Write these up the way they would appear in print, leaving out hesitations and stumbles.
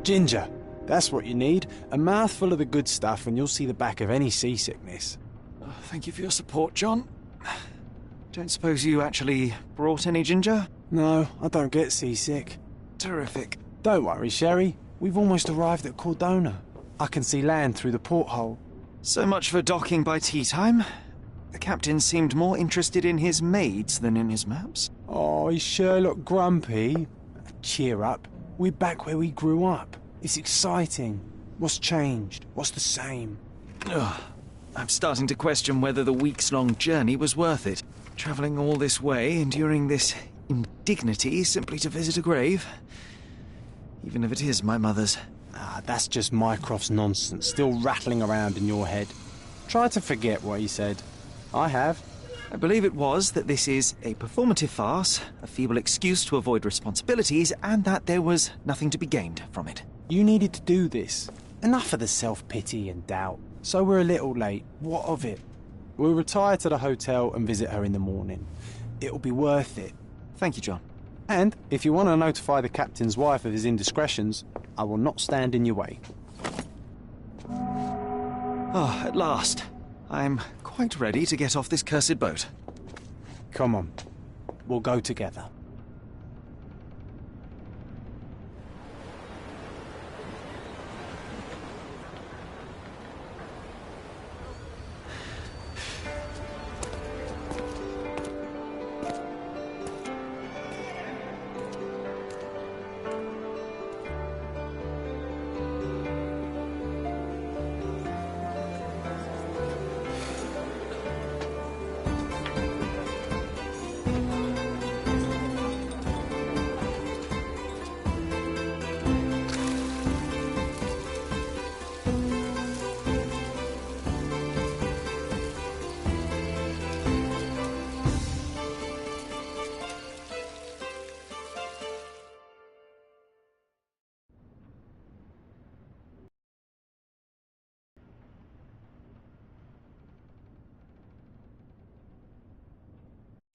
Ginger, that's what you need. A mouthful of the good stuff and you'll see the back of any seasickness. Oh, thank you for your support, John. Don't suppose you actually brought any ginger? No, I don't get seasick. Terrific. Don't worry, Sherry. We've almost arrived at Cordona. I can see land through the porthole. So much for docking by tea time. The captain seemed more interested in his maids than in his maps. Oh, is Sherlock grumpy? Cheer up. We're back where we grew up. It's exciting. What's changed? What's the same? Ugh. I'm starting to question whether the weeks-long journey was worth it. Travelling all this way, enduring this indignity simply to visit a grave. Even if it is my mother's. Ah, that's just Mycroft's nonsense, still rattling around in your head. Try to forget what he said. I have. I believe it was that this is a performative farce, a feeble excuse to avoid responsibilities, and that there was nothing to be gained from it. You needed to do this. Enough of the self-pity and doubt. So we're a little late. What of it? We'll retire to the hotel and visit her in the morning. It'll be worth it. Thank you, John. And if you want to notify the captain's wife of his indiscretions, I will not stand in your way. Ah, at last. I'm quite ready to get off this cursed boat. Come on. We'll go together.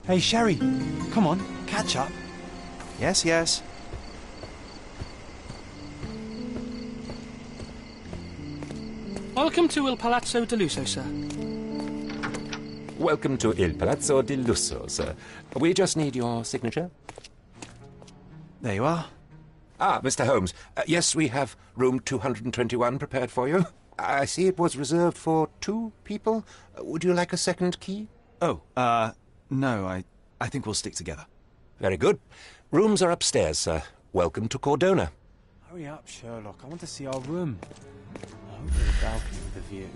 Hey, Sherry, come on, catch up. Yes, yes. Welcome to Il Palazzo di Lusso, sir. Welcome to Il Palazzo di Lusso, sir. We just need your signature. There you are. Ah, Mr. Holmes. Yes, we have room 221 prepared for you. I see it was reserved for 2 people. Would you like a second key? Oh, no, I think we'll stick together. Very good. Rooms are upstairs, sir. Welcome to Cordona. Hurry up, Sherlock. I want to see our room. I hope there's a balcony with a view.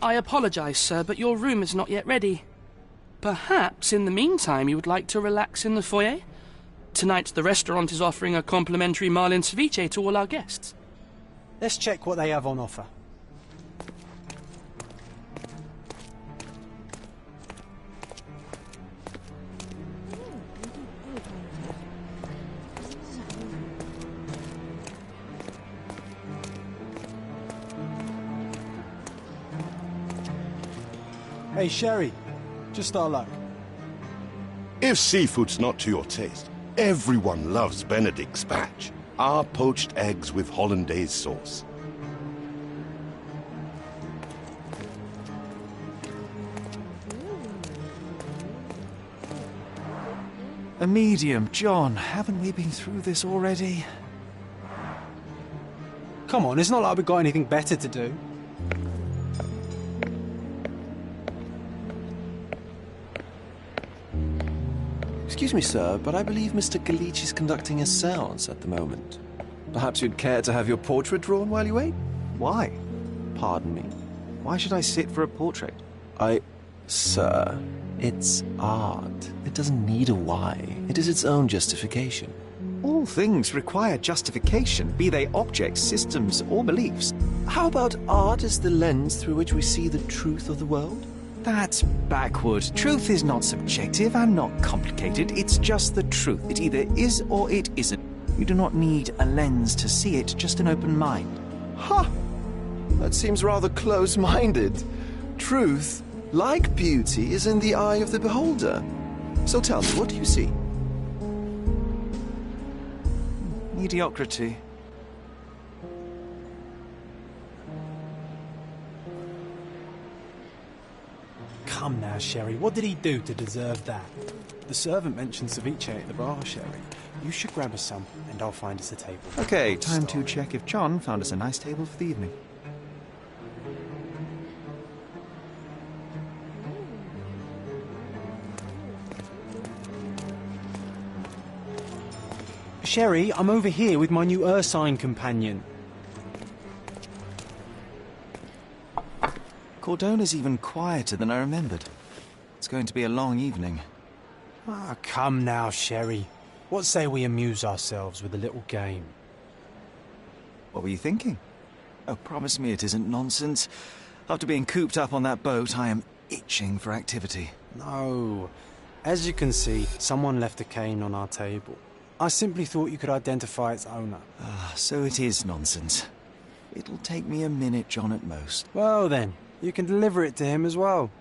I apologise, sir, but your room is not yet ready. Perhaps, in the meantime, you would like to relax in the foyer? tonight the restaurant is offering a complimentary marlin ceviche to all our guests. Let's check what they have on offer. Hey, Sherry, just our luck. If seafood's not to your taste, everyone loves Benedict's batch. Our poached eggs with hollandaise sauce. A medium, John. Haven't we been through this already? Come on, it's not like we've got anything better to do. Excuse me, sir, but I believe Mr. Galich is conducting a séance at the moment. Perhaps you'd care to have your portrait drawn while you wait? Why? Pardon me. Why should I sit for a portrait? Sir, it's art. It doesn't need a why. It is its own justification. All things require justification, be they objects, systems, or beliefs. How about art as the lens through which we see the truth of the world? That's backward. Truth is not subjective and not complicated. It's just the truth. It either is or it isn't. You do not need a lens to see it, just an open mind. Ha! That seems rather close-minded. Truth, like beauty, is in the eye of the beholder. So tell me, what do you see? Mediocrity. Come now, Sherry, what did he do to deserve that? The servant mentioned ceviche at the bar, Sherry. You should grab us some, and I'll find us a table. Okay, time to check if John found us a nice table for the evening. Sherry, I'm over here with my new Ursine companion. Cordona's even quieter than I remembered. It's going to be a long evening. Ah, come now, Sherry. What say we amuse ourselves with a little game? What were you thinking? Oh, promise me it isn't nonsense. After being cooped up on that boat, I am itching for activity. No. As you can see, someone left a cane on our table. I simply thought you could identify its owner. Ah, so it is nonsense. It'll take me a minute, John, at most. Well then, you can deliver it to him as well.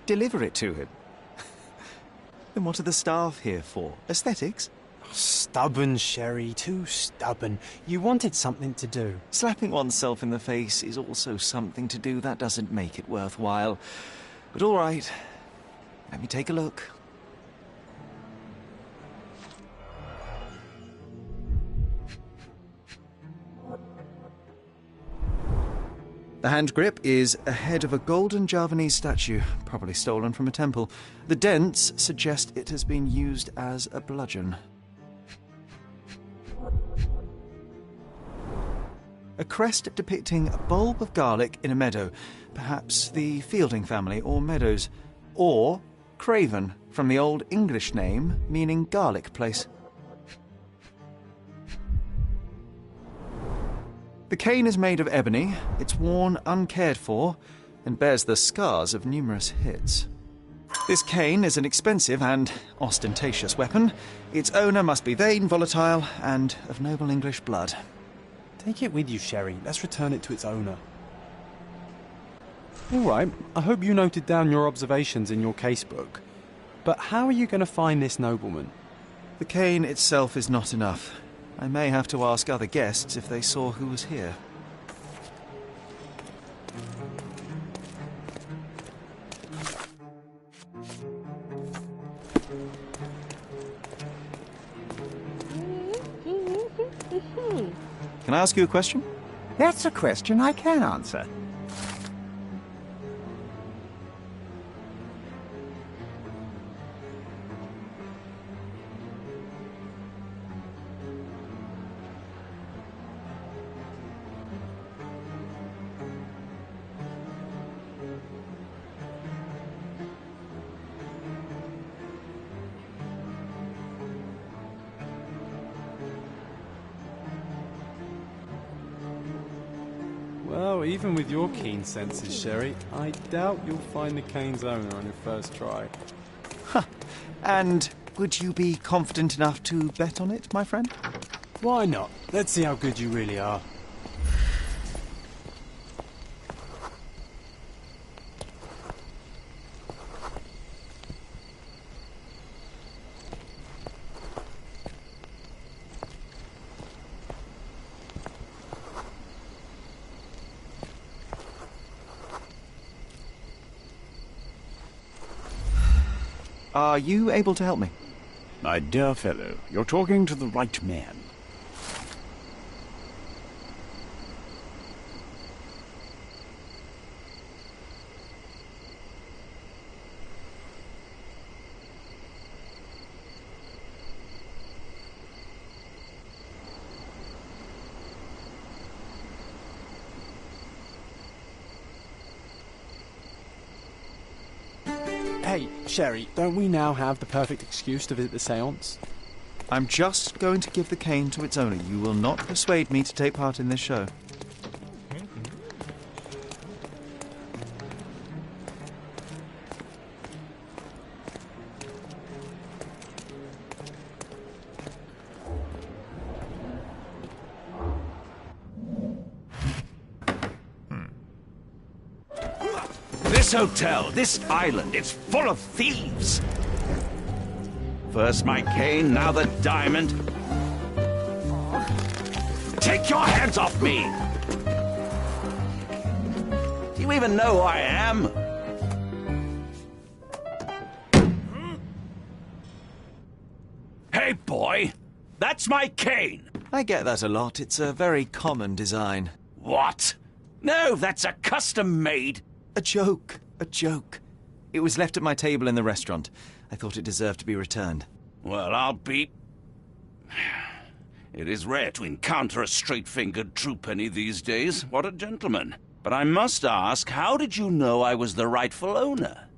Deliver it to him? Then what are the staff here for? Aesthetics? Stubborn, Sherry, too stubborn. You wanted something to do. Slapping oneself in the face is also something to do. That doesn't make it worthwhile. But all right, let me take a look. The hand grip is a head of a golden Javanese statue, probably stolen from a temple. The dents suggest it has been used as a bludgeon. A crest depicting a bulb of garlic in a meadow, perhaps the Fielding family or Meadows, or Craven, from the Old English name meaning garlic place. The cane is made of ebony, it's worn uncared for, and bears the scars of numerous hits. This cane is an expensive and ostentatious weapon. Its owner must be vain, volatile, and of noble English blood. Take it with you, Sherry. Let's return it to its owner. All right, I hope you noted down your observations in your casebook. But how are you going to find this nobleman? The cane itself is not enough. I may have to ask other guests if they saw who was here. Can I ask you a question? That's a question I can answer. Well, even with your keen senses, Sherry, I doubt you'll find the cane's owner on your first try. And would you be confident enough to bet on it, my friend? Why not? Let's see how good you really are. Are you able to help me? My dear fellow, you're talking to the right man. Hey, Sherry, don't we now have the perfect excuse to visit the séance? I'm just going to give the cane to its owner. You will not persuade me to take part in this show. This hotel, this island, it's full of thieves. First my cane, now the diamond. Take your hands off me! Do you even know who I am? Hey, boy! That's my cane! I get that a lot. It's a very common design. What? No, that's a custom-made... A joke. A joke. It was left at my table in the restaurant. I thought it deserved to be returned. Well, I'll be... It is rare to encounter a straight-fingered true penny these days. What a gentleman. But I must ask, how did you know I was the rightful owner?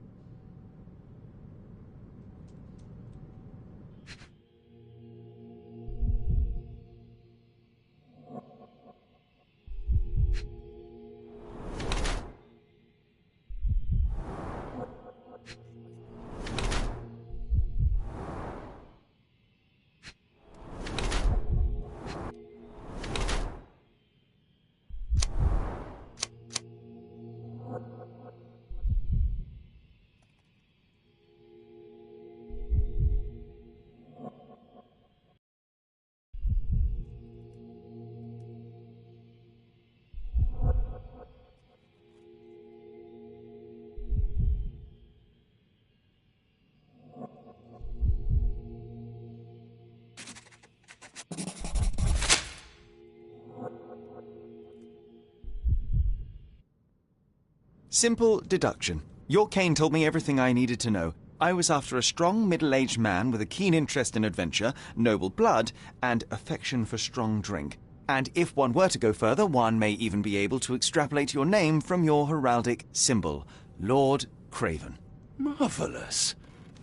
Simple deduction. Your cane told me everything I needed to know. I was after a strong, middle-aged man with a keen interest in adventure, noble blood, and affection for strong drink. And if one were to go further, one may even be able to extrapolate your name from your heraldic symbol, Lord Craven. Marvelous.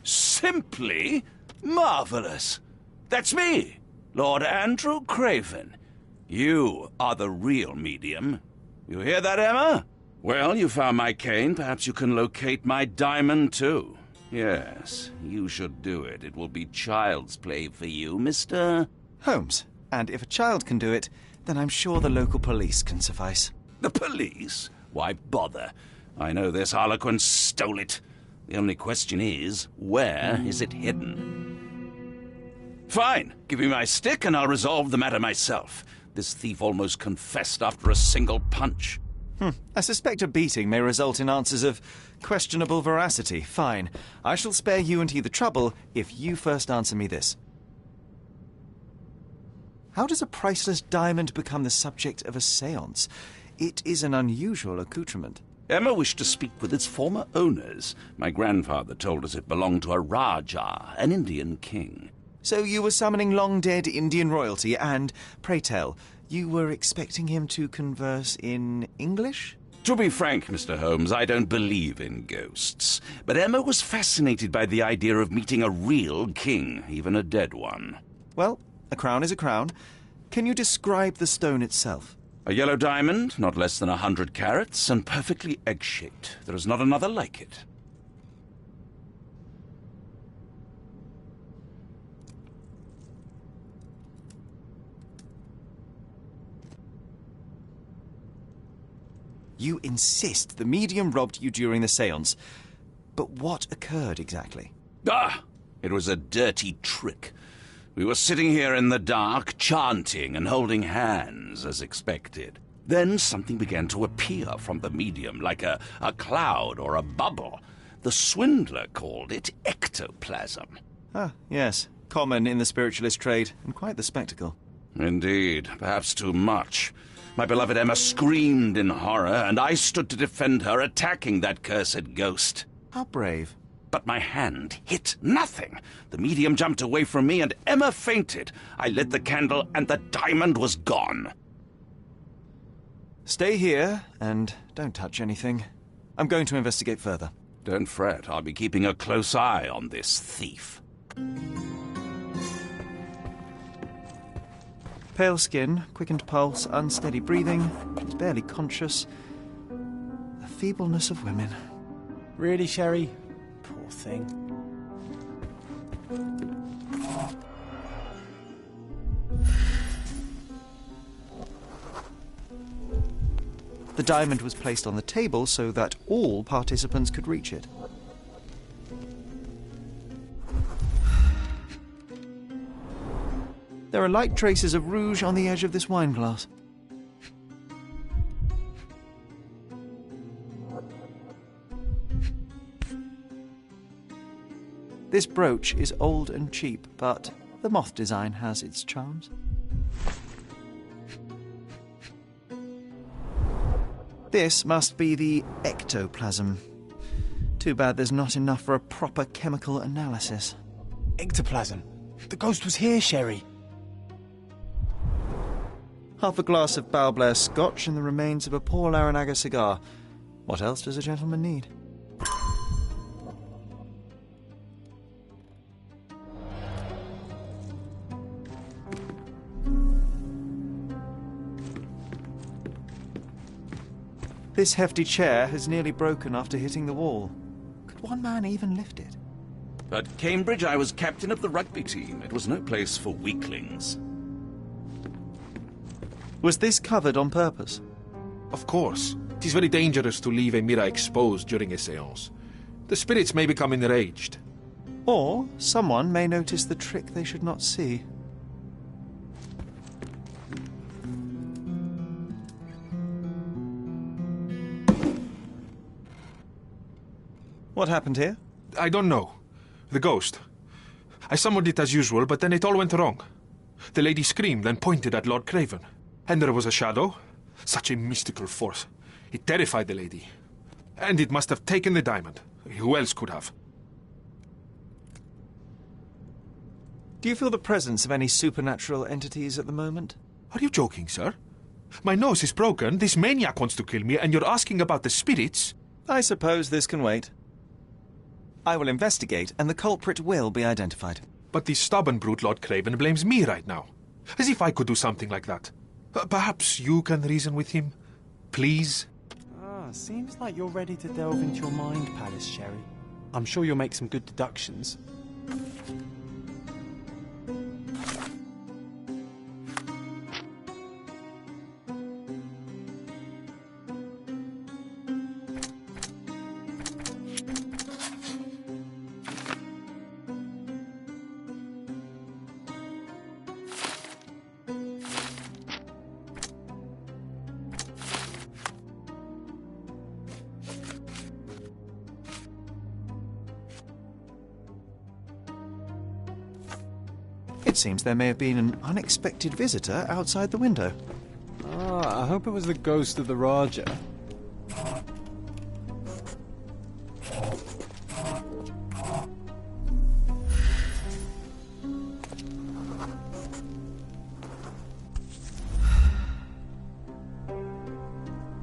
Simply marvelous. That's me, Lord Andrew Craven. You are the real medium. You hear that, Emma? Well, you found my cane. Perhaps you can locate my diamond, too. Yes, you should do it. It will be child's play for you, Mr. Holmes. And if a child can do it, then I'm sure the local police can suffice. The police? Why bother? I know this harlequin stole it. The only question is, where is it hidden? Fine. Give me my stick and I'll resolve the matter myself. This thief almost confessed after a single punch. I suspect a beating may result in answers of questionable veracity. Fine. I shall spare you and he the trouble if you first answer me this. How does a priceless diamond become the subject of a séance? It is an unusual accoutrement. Emma wished to speak with its former owners. My grandfather told us it belonged to a Rajah, an Indian king. So you were summoning long-dead Indian royalty, and, pray tell, you were expecting him to converse in English? To be frank, Mr. Holmes, I don't believe in ghosts. But Emma was fascinated by the idea of meeting a real king, even a dead one. Well, a crown is a crown. Can you describe the stone itself? A yellow diamond, not less than 100 carats, and perfectly egg-shaped. There is not another like it. You insist the medium robbed you during the séance. But what occurred exactly? Ah! It was a dirty trick. We were sitting here in the dark, chanting and holding hands, as expected. Then something began to appear from the medium, like a cloud or a bubble. The swindler called it ectoplasm. Ah, yes. Common in the spiritualist trade, and quite the spectacle. Indeed, perhaps too much. My beloved Emma screamed in horror, and I stood to defend her, attacking that cursed ghost. How brave. But my hand hit nothing. The medium jumped away from me, and Emma fainted. I lit the candle, and the diamond was gone. Stay here, and don't touch anything. I'm going to investigate further. Don't fret, I'll be keeping a close eye on this thief. Pale skin, quickened pulse, unsteady breathing. She's barely conscious. The feebleness of women. Really, Sherry? Poor thing. The diamond was placed on the table so that all participants could reach it. There are light traces of rouge on the edge of this wine glass. This brooch is old and cheap, but the moth design has its charms. This must be the ectoplasm. Too bad there's not enough for a proper chemical analysis. Ectoplasm? The ghost was here, Sherry. Half a glass of Balblair scotch and the remains of a Paul Aranaga cigar. What else does a gentleman need? This hefty chair has nearly broken after hitting the wall. Could one man even lift it? At Cambridge, I was captain of the rugby team. It was no place for weaklings. Was this covered on purpose? Of course. It is very dangerous to leave a mirror exposed during a séance. The spirits may become enraged. Or someone may notice the trick they should not see. What happened here? I don't know. The ghost. I summoned it as usual, but then it all went wrong. The lady screamed and pointed at Lord Craven. And there was a shadow. Such a mystical force. It terrified the lady. And it must have taken the diamond. Who else could have? Do you feel the presence of any supernatural entities at the moment? Are you joking, sir? My nose is broken, this maniac wants to kill me, and you're asking about the spirits? I suppose this can wait. I will investigate, and the culprit will be identified. But the stubborn brute Lord Craven blames me right now. As if I could do something like that. Perhaps you can reason with him? Please? Seems like you're ready to delve into your mind palace, Sherry. I'm sure you'll make some good deductions. It seems there may have been an unexpected visitor outside the window. I hope it was the ghost of the Raja.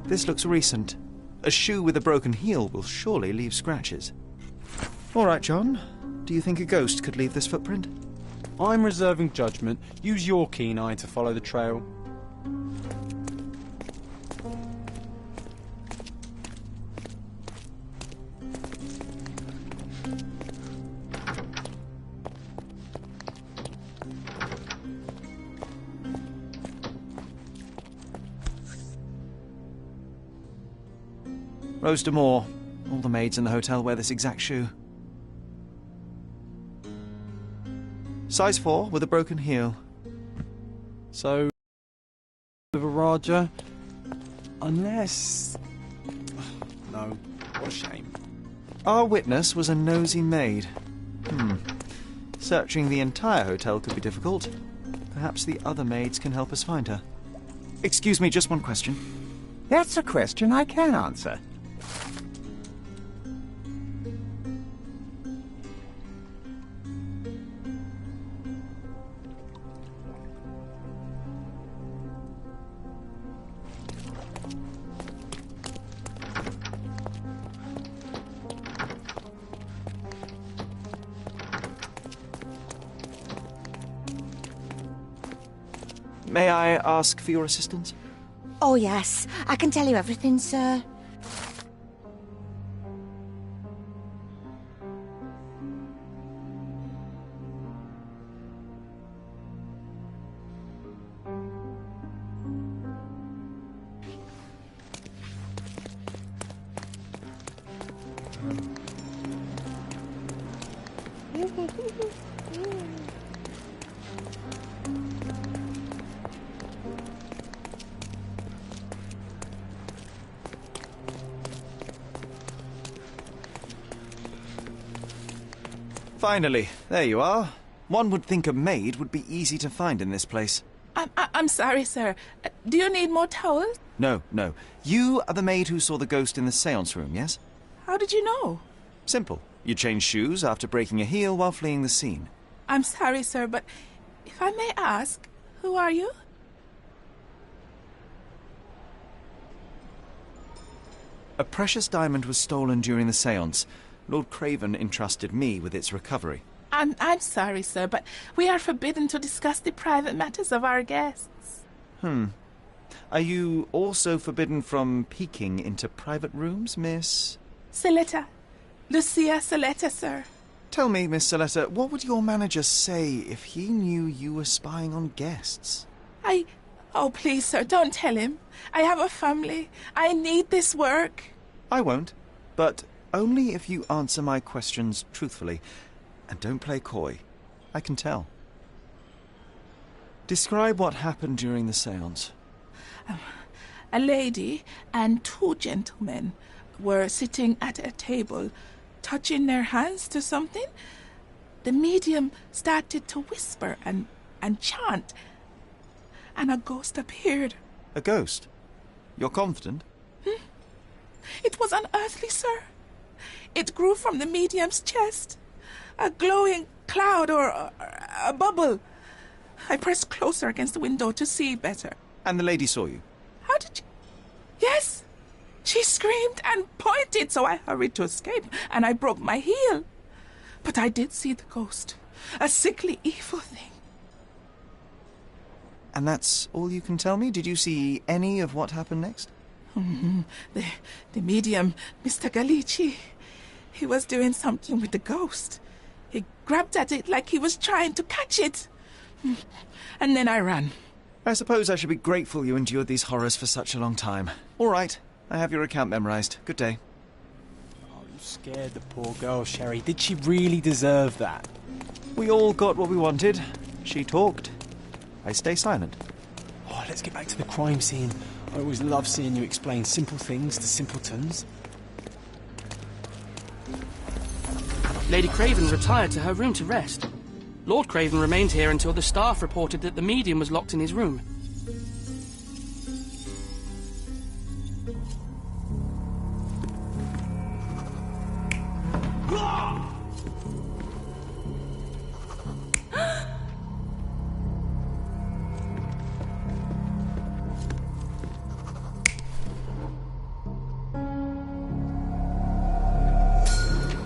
This looks recent. A shoe with a broken heel will surely leave scratches. All right, John. Do you think a ghost could leave this footprint? I'm reserving judgment. Use your keen eye to follow the trail. Rose D'Amour. All the maids in the hotel wear this exact shoe. Size 4 with a broken heel. So, with a Raja, unless... No, what a shame. Our witness was a nosy maid. Searching the entire hotel could be difficult. Perhaps the other maids can help us find her. Excuse me, just one question. That's a question I can answer. May I ask for your assistance? Oh, yes. I can tell you everything, sir. Finally, there you are. One would think a maid would be easy to find in this place. I'm sorry, sir. Do you need more towels? No. You are the maid who saw the ghost in the séance room, yes? How did you know? Simple. You changed shoes after breaking a heel while fleeing the scene. I'm sorry, sir, but if I may ask, who are you? A precious diamond was stolen during the séance. Lord Craven entrusted me with its recovery. I'm sorry, sir, but we are forbidden to discuss the private matters of our guests. Are you also forbidden from peeking into private rooms, Miss... Saletta. Lucia Saletta, sir. Tell me, Miss Saletta, what would your manager say if he knew you were spying on guests? Oh, please, sir, don't tell him. I have a family. I need this work. I won't, but only if you answer my questions truthfully. And don't play coy. I can tell. Describe what happened during the séance. A lady and 2 gentlemen were sitting at a table, touching their hands to something. The medium started to whisper and chant, and a ghost appeared. A ghost? You're confident? It was unearthly, sir. It grew from the medium's chest. A glowing cloud or a bubble. I pressed closer against the window to see better. And the lady saw you? How did you... Yes! She screamed and pointed, so I hurried to escape, and I broke my heel. But I did see the ghost. A sickly, evil thing. And that's all you can tell me? Did you see any of what happened next? The medium, Mr. Galici, he was doing something with the ghost. He grabbed at it like he was trying to catch it. And then I ran. I suppose I should be grateful you endured these horrors for such a long time. All right, I have your account memorized. Good day. Oh, you scared the poor girl, Sherry. Did she really deserve that? We all got what we wanted. She talked. I stay silent. Oh, let's get back to the crime scene. I always love seeing you explain simple things to simpletons. Lady Craven retired to her room to rest. Lord Craven remained here until the staff reported that the medium was locked in his room.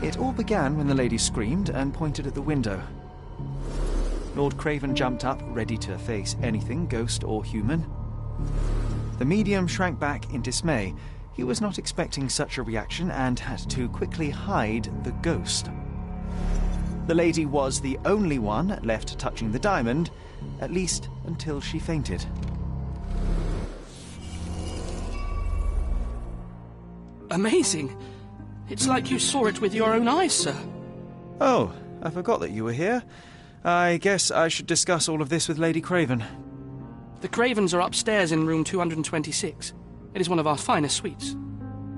It all began when the lady screamed and pointed at the window. Lord Craven jumped up, ready to face anything, ghost or human. The medium shrank back in dismay. He was not expecting such a reaction and had to quickly hide the ghost. The lady was the only one left touching the diamond, at least until she fainted. Amazing. It's like you saw it with your own eyes, sir. Oh, I forgot that you were here. I guess I should discuss all of this with Lady Craven. The Cravens are upstairs in room 226. It is one of our finest suites.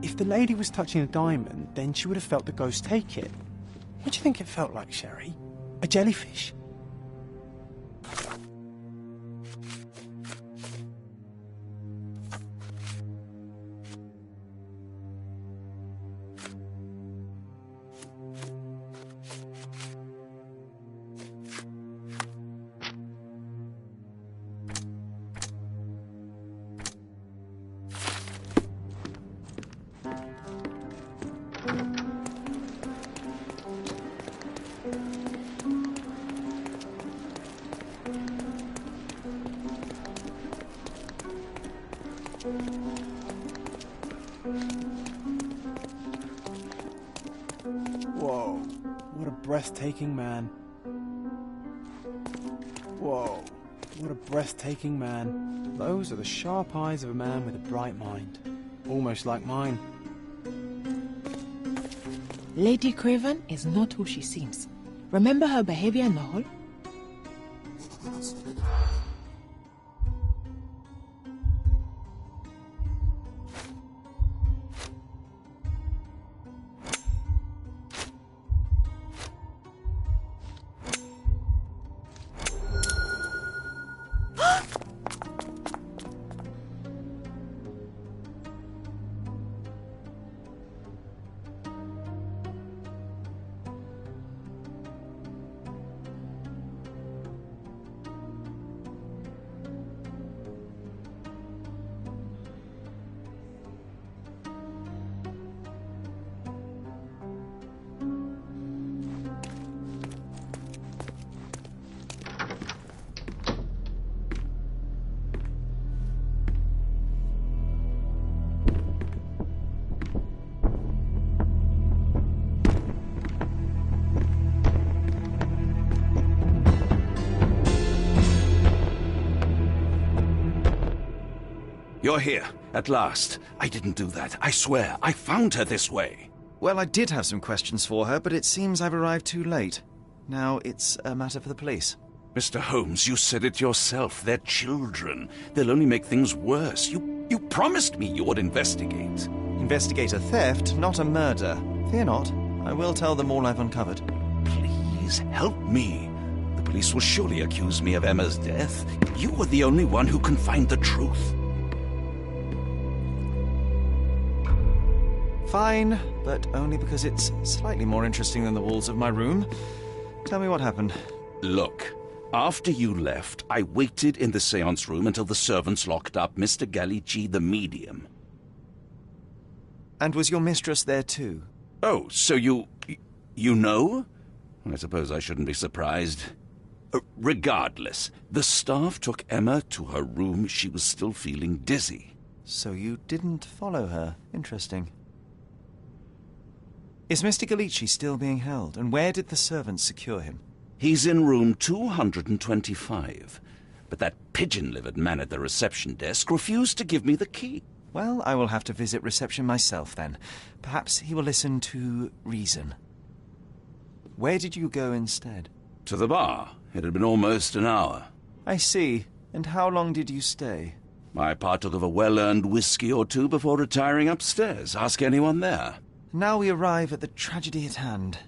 If the lady was touching a diamond, then she would have felt the ghost take it. What do you think it felt like, Sherry? A jellyfish? Whoa, what a breathtaking man. Whoa, what a breathtaking man. Those are the sharp eyes of a man with a bright mind. Almost like mine. Lady Craven is not who she seems. Remember her behavior in the hall? You're here, at last. I didn't do that, I swear. I found her this way. Well, I did have some questions for her, but it seems I've arrived too late. Now it's a matter for the police. Mr. Holmes, you said it yourself. They're children. They'll only make things worse. You promised me you would investigate. Investigate a theft, not a murder. Fear not. I will tell them all I've uncovered. Please, help me. The police will surely accuse me of Emma's death. You are the only one who can find the truth. Fine, but only because it's slightly more interesting than the walls of my room. Tell me what happened. Look, after you left, I waited in the seance room until the servants locked up Mr. Gallici, the medium. And was your mistress there too? Oh, so you know? I suppose I shouldn't be surprised. Regardless, the staff took Emma to her room. She was still feeling dizzy. So you didn't follow her. Interesting. Is Mr. Gallici still being held, and where did the servants secure him? He's in room 225, but that pigeon-livered man at the reception desk refused to give me the key. Well, I will have to visit reception myself, then. Perhaps he will listen to reason. Where did you go instead? To the bar. It had been almost an hour. I see. And how long did you stay? I partook of a well-earned whiskey or two before retiring upstairs. Ask anyone there. Now we arrive at the tragedy at hand.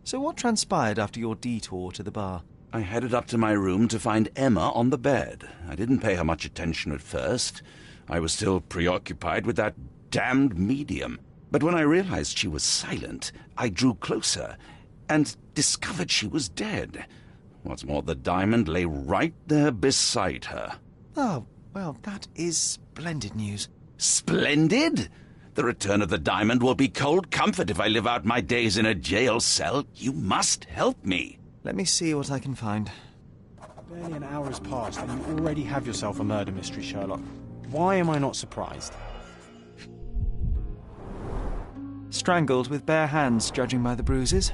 So what transpired after your detour to the bar? I headed up to my room to find Emma on the bed. I didn't pay her much attention at first. I was still preoccupied with that damned medium. But when I realized she was silent, I drew closer and discovered she was dead. What's more, the diamond lay right there beside her. Oh, well, that is splendid news. Splendid? The return of the diamond will be cold comfort if I live out my days in a jail cell. You must help me. Let me see what I can find. Barely an hour has passed and you already have yourself a murder mystery, Sherlock. Why am I not surprised? Strangled with bare hands, judging by the bruises.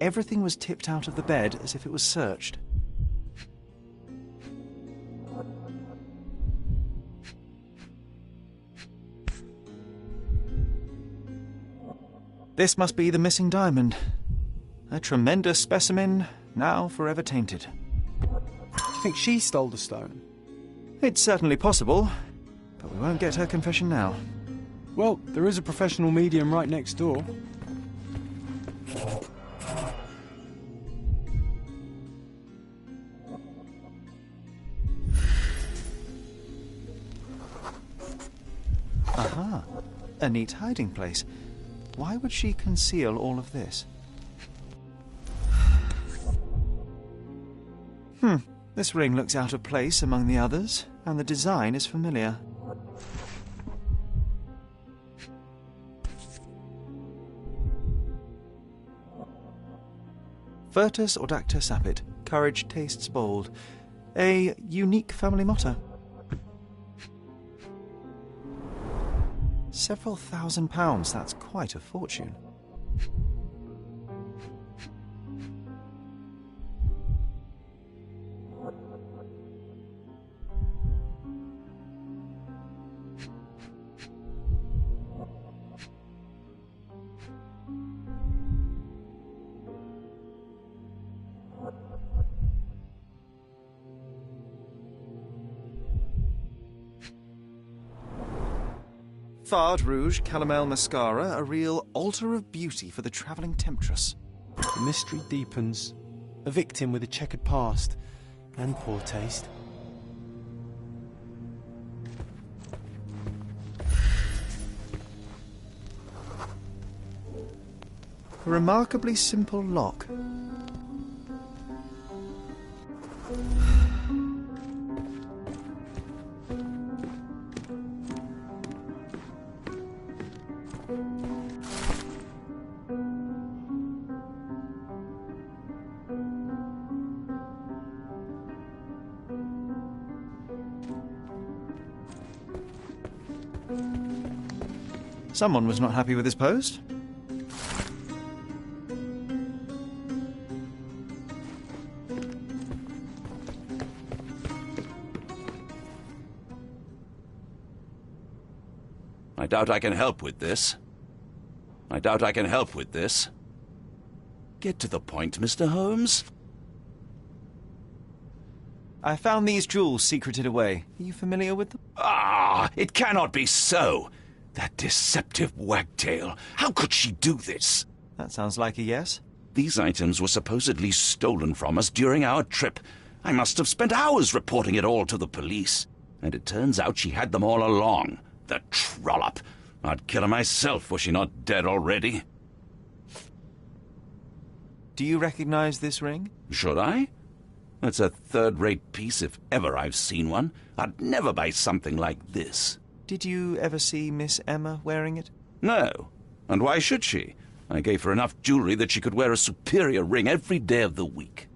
Everything was tipped out of the bed as if it was searched. This must be the missing diamond. A tremendous specimen, now forever tainted. Do you think she stole the stone? It's certainly possible, but we won't get her confession now. Well, there is a professional medium right next door. Aha, a neat hiding place. Why would she conceal all of this? This ring looks out of place among the others, and the design is familiar. Virtus audacta sapit, courage tastes bold. A unique family motto. Several £1,000s, that's quite a fortune. Fard Rouge Calomel Mascara, a real altar of beauty for the travelling temptress. The mystery deepens. A victim with a checkered past and poor taste. A remarkably simple lock. Someone was not happy with his post. I doubt I can help with this. Get to the point, Mr. Holmes. I found these jewels secreted away. Are you familiar with them? Ah, it cannot be so. That deceptive wagtail. How could she do this? That sounds like a yes. These items were supposedly stolen from us during our trip. I must have spent hours reporting it all to the police. And it turns out she had them all along. The trollop. I'd kill her myself, was she not dead already? Do you recognize this ring? Should I? That's a third-rate piece if ever I've seen one. I'd never buy something like this. Did you ever see Miss Emma wearing it? No. And why should she? I gave her enough jewelry that she could wear a superior ring every day of the week.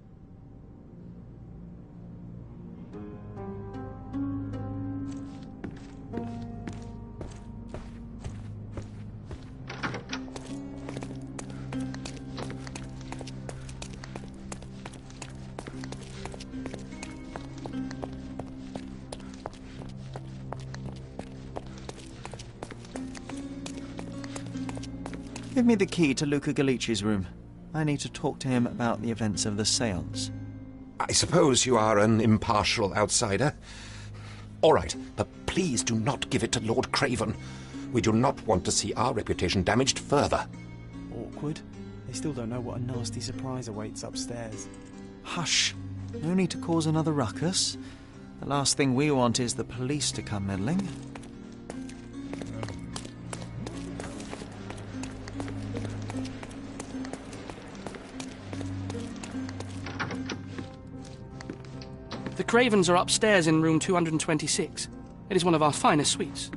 Give me the key to Luca Galici's room. I need to talk to him about the events of the séance. I suppose you are an impartial outsider. All right, but please do not give it to Lord Craven. We do not want to see our reputation damaged further. Awkward. They still don't know what a nasty surprise awaits upstairs. Hush. No need to cause another ruckus. The last thing we want is the police to come meddling. The Cravens are upstairs in room 226. It is one of our finest suites.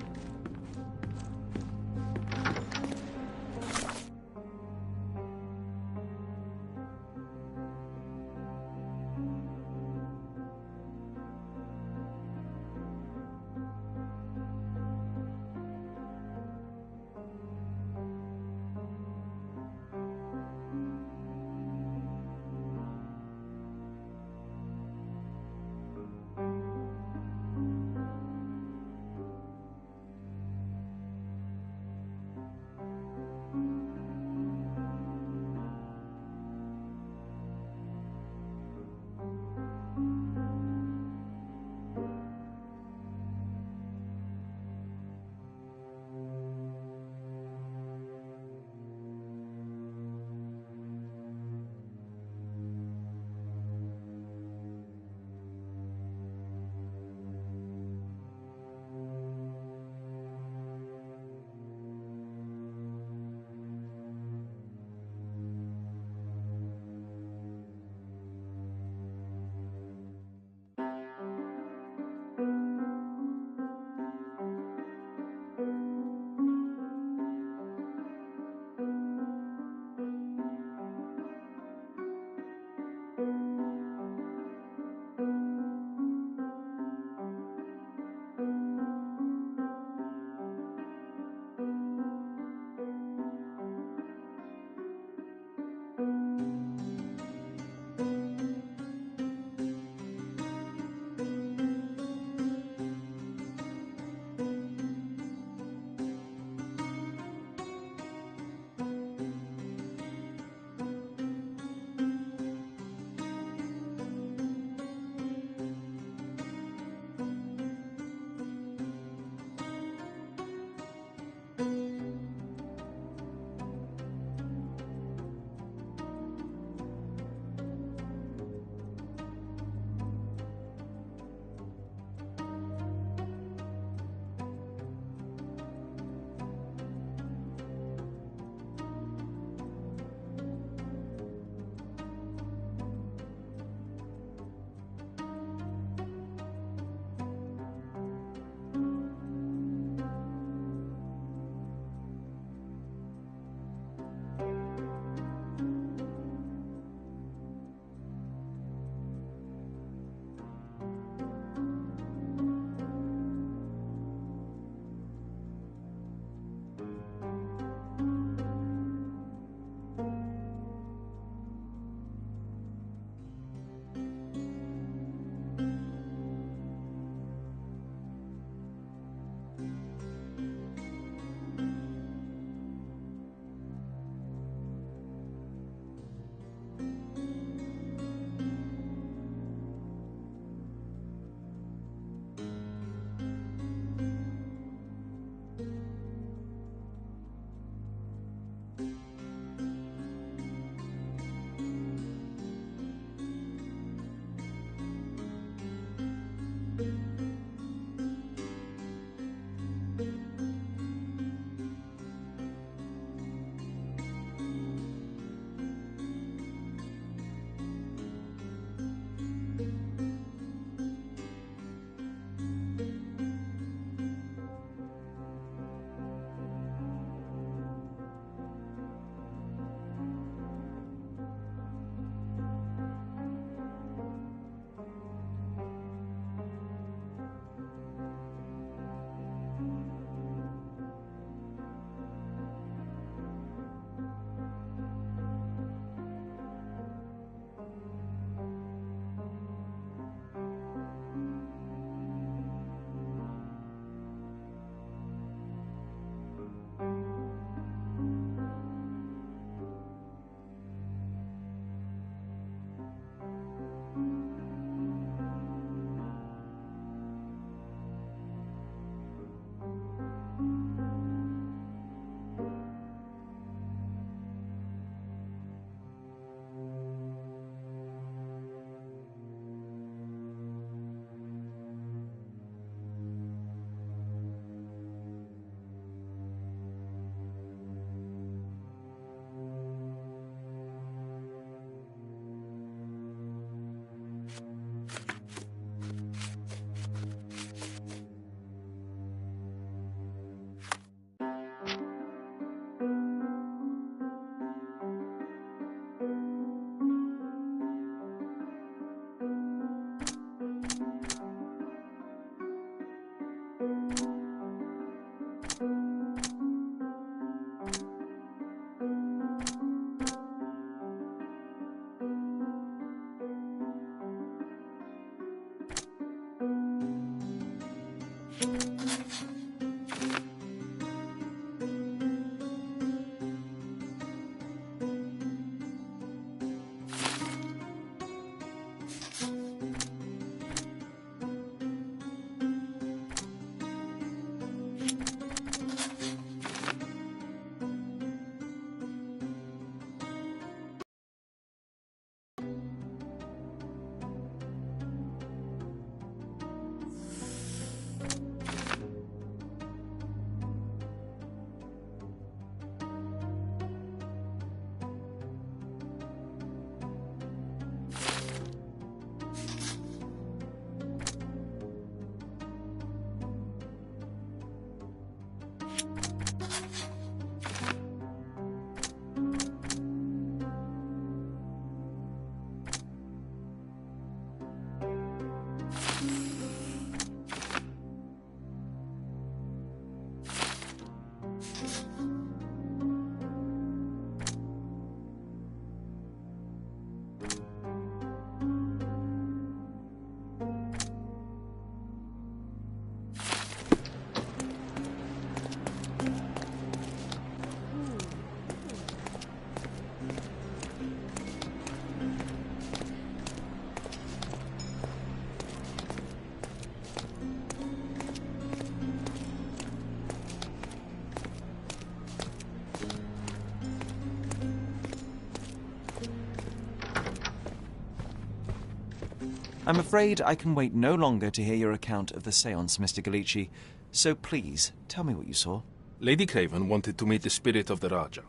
I'm afraid I can wait no longer to hear your account of the séance, Mr. Galici. So please, tell me what you saw. Lady Craven wanted to meet the spirit of the Raja.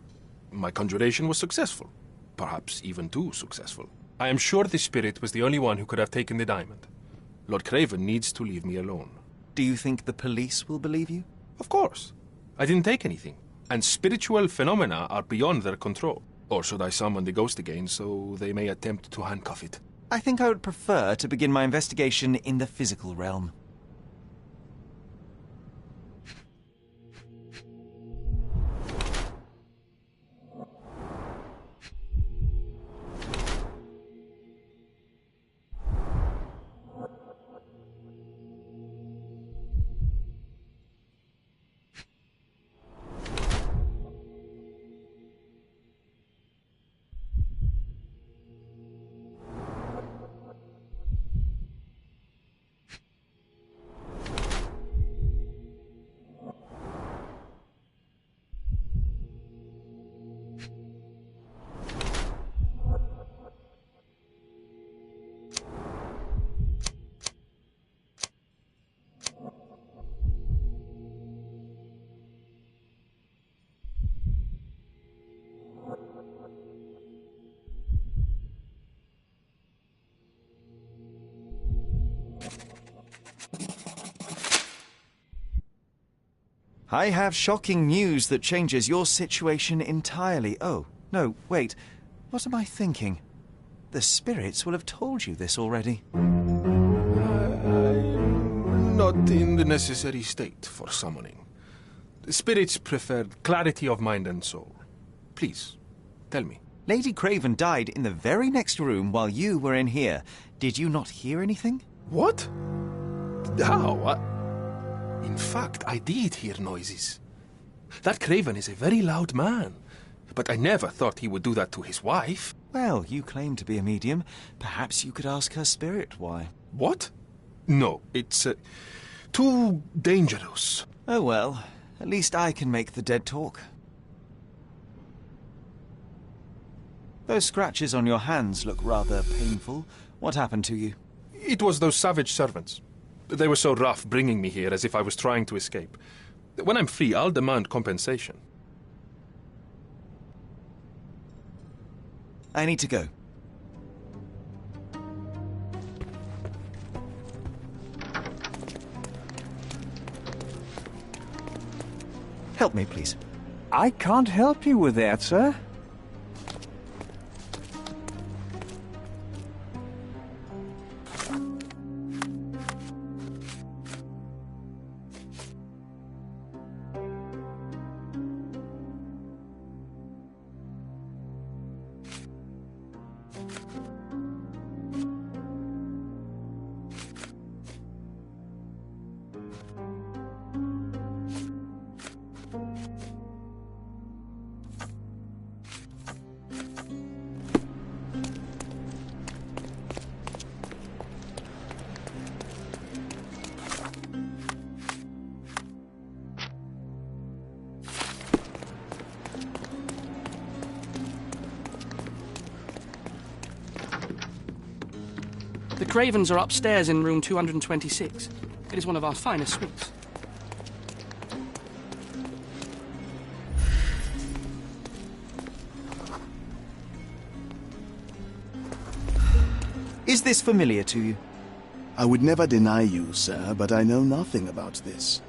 My conjuration was successful. Perhaps even too successful. I am sure the spirit was the only one who could have taken the diamond. Lord Craven needs to leave me alone. Do you think the police will believe you? Of course. I didn't take anything. And spiritual phenomena are beyond their control. Or should I summon the ghost again so they may attempt to handcuff it? I think I would prefer to begin my investigation in the physical realm. I have shocking news that changes your situation entirely. Oh, no, wait. What am I thinking? The spirits will have told you this already. I'm not in the necessary state for summoning. The spirits preferred clarity of mind and soul. Please, tell me. Lady Craven died in the very next room while you were in here. Did you not hear anything? What? How? In fact, I did hear noises. That Craven is a very loud man. But I never thought he would do that to his wife. Well, you claim to be a medium. Perhaps you could ask her spirit why. What? No, it's too dangerous. Oh well, at least I can make the dead talk. Those scratches on your hands look rather painful. What happened to you? It was those savage servants. They were so rough bringing me here as if I was trying to escape. When I'm free, I'll demand compensation. I need to go. Help me, please. I can't help you with that, sir. Cravens are upstairs in room 226. It is one of our finest suites. Is this familiar to you? I would never deny you, sir, but I know nothing about this.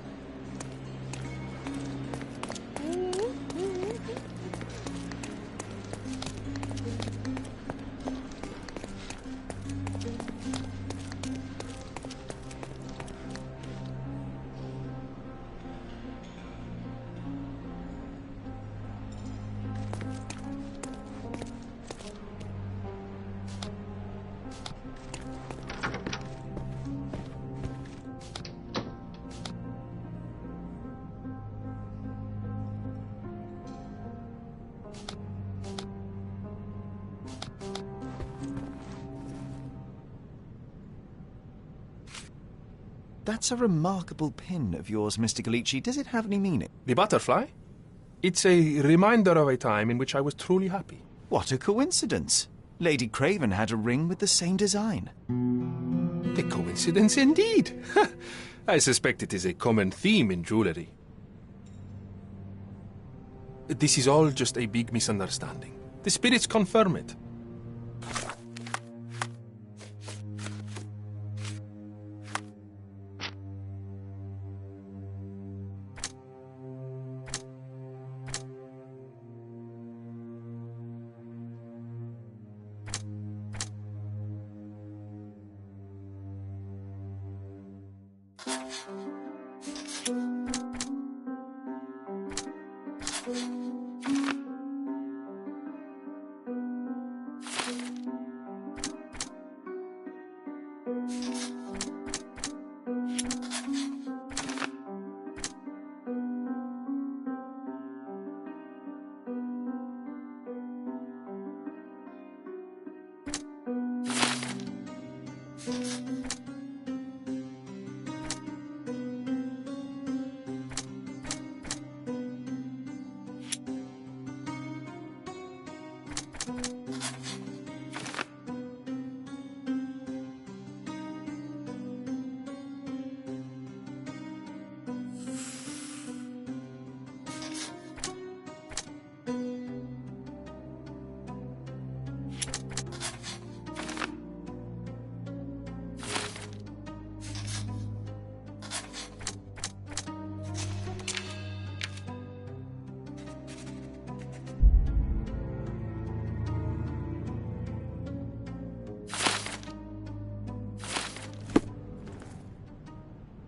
That's a remarkable pin of yours, Mr. Galici. Does it have any meaning? The butterfly? It's a reminder of a time in which I was truly happy. What a coincidence. Lady Craven had a ring with the same design. A coincidence indeed. I suspect it is a common theme in jewellery. This is all just a big misunderstanding. The spirits confirm it.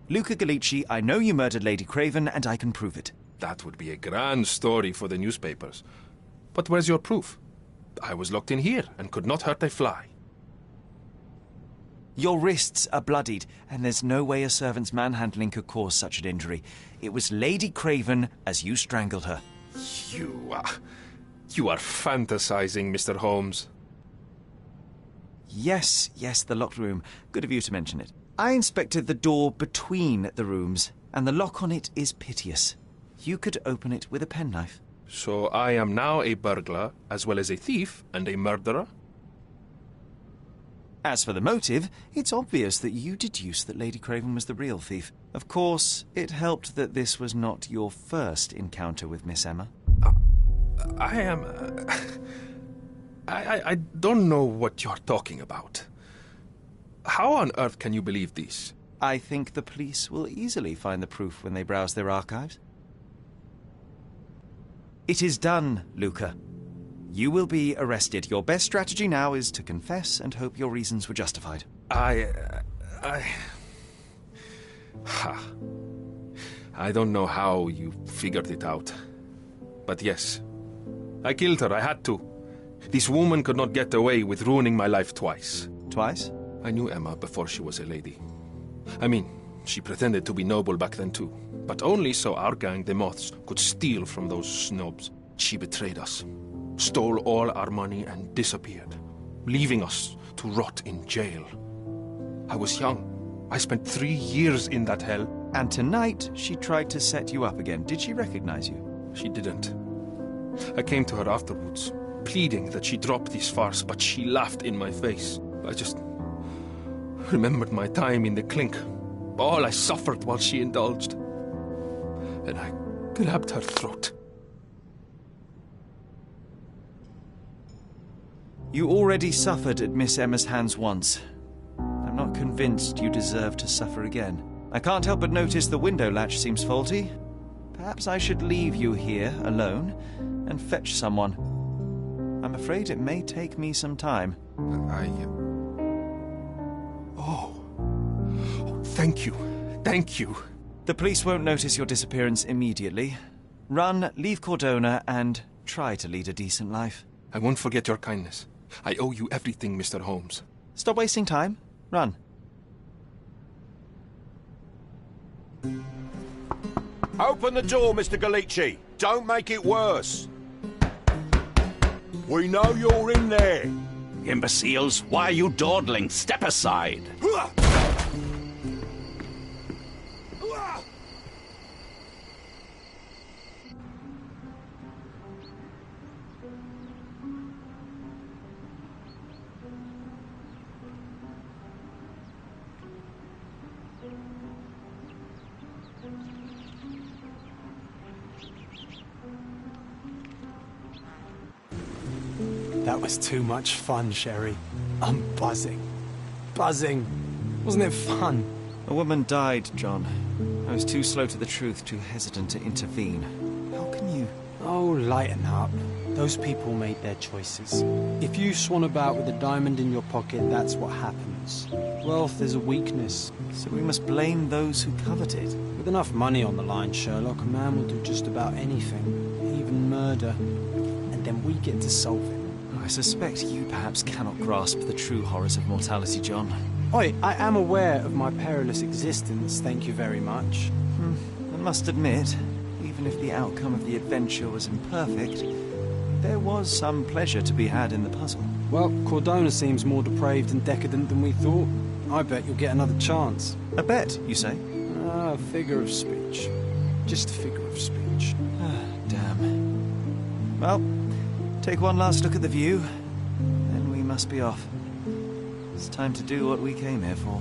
Luca Galici, I know you murdered Lady Craven, and I can prove it. That would be a grand story for the newspapers. But where's your proof? I was locked in here and could not hurt a fly. Your wrists are bloodied, and there's no way a servant's manhandling could cause such an injury. It was Lady Craven as you strangled her. You are fantasizing, Mr. Holmes. Yes, the locked room. Good of you to mention it. I inspected the door between the rooms, and the lock on it is piteous. You could open it with a penknife. So I am now a burglar, as well as a thief and a murderer? As for the motive, it's obvious that you deduced that Lady Craven was the real thief. Of course, it helped that this was not your first encounter with Miss Emma. I don't know what you're talking about. How on earth can you believe this? I think the police will easily find the proof when they browse their archives. It is done, Luca. You will be arrested. Your best strategy now is to confess and hope your reasons were justified. I don't know how you figured it out. But yes, I killed her. I had to. This woman could not get away with ruining my life twice. Twice? I knew Emma before she was a lady. I mean, she pretended to be noble back then too. But only so our gang, the Moths, could steal from those snobs. She betrayed us, stole all our money and disappeared, leaving us to rot in jail. I was young. I spent 3 years in that hell. And tonight, she tried to set you up again. Did she recognize you? She didn't. I came to her afterwards, pleading that she drop this farce, but she laughed in my face. Remembered my time in the clink. All I suffered while she indulged. And I grabbed her throat. You already suffered at Miss Emma's hands once. I'm not convinced you deserve to suffer again. I can't help but notice the window latch seems faulty. Perhaps I should leave you here alone and fetch someone. I'm afraid it may take me some time. Oh, thank you. Thank you. The police won't notice your disappearance immediately. Run, leave Cordona, and try to lead a decent life. I won't forget your kindness. I owe you everything, Mr. Holmes. Stop wasting time. Run. Open the door, Mr. Galici. Don't make it worse. We know you're in there. Imbeciles, why are you dawdling? Step aside. That was too much fun, Sherry. I'm buzzing. Buzzing. Wasn't it fun? A woman died, John. I was too slow to the truth, too hesitant to intervene. How can you... Oh, lighten up. Those people made their choices. If you swan about with a diamond in your pocket, that's what happens. Wealth is a weakness. So we must blame those who covet it. With enough money on the line, Sherlock, a man will do just about anything. Even murder. And then we get to solve it. I suspect you perhaps cannot grasp the true horrors of mortality, John. Oi, I am aware of my perilous existence, thank you very much. I must admit, even if the outcome of the adventure was imperfect, there was some pleasure to be had in the puzzle. Well, Cordona seems more depraved and decadent than we thought. I bet you'll get another chance. A bet, you say? A figure of speech. Just a figure of speech. Damn. Well, take one last look at the view, then we must be off. It's time to do what we came here for.